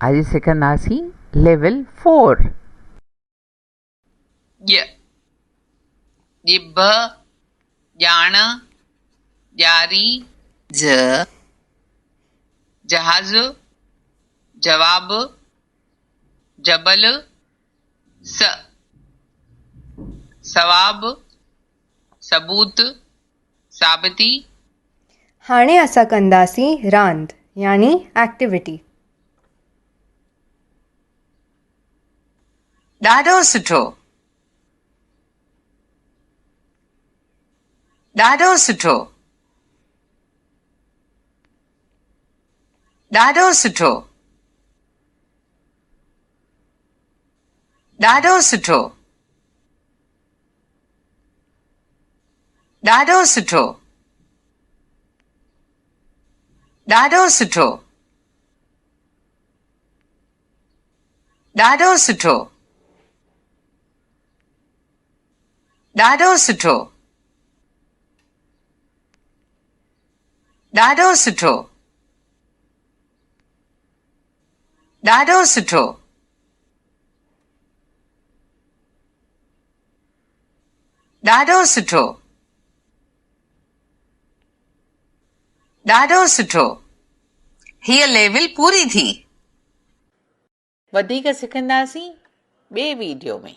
अॼु सिखंदासीं लेवल 4। ॼिभ, ॼाण, ॼारी, जहाज़, जवाब, जबल, सवाब, सबूत, साबिती। हाणे असां कंदासीं रांदि यानी एक्टिविटी। ॾाढो सुठो, ॾाढो सुठो, ॾाढो सुठो, ॾाढो सुठो, ॾाढो सुठो, ॾाढो सुठो, ॾाढो सुठो, ॾाढो सुठो, ॾाढो सुठो, ॾाढो सुठो, ॾाढो सुठो, ॾाढो सुठो। हीअ लेवल पूरी थी। वधीक सिखंदासीं ॿिए वीडियो में।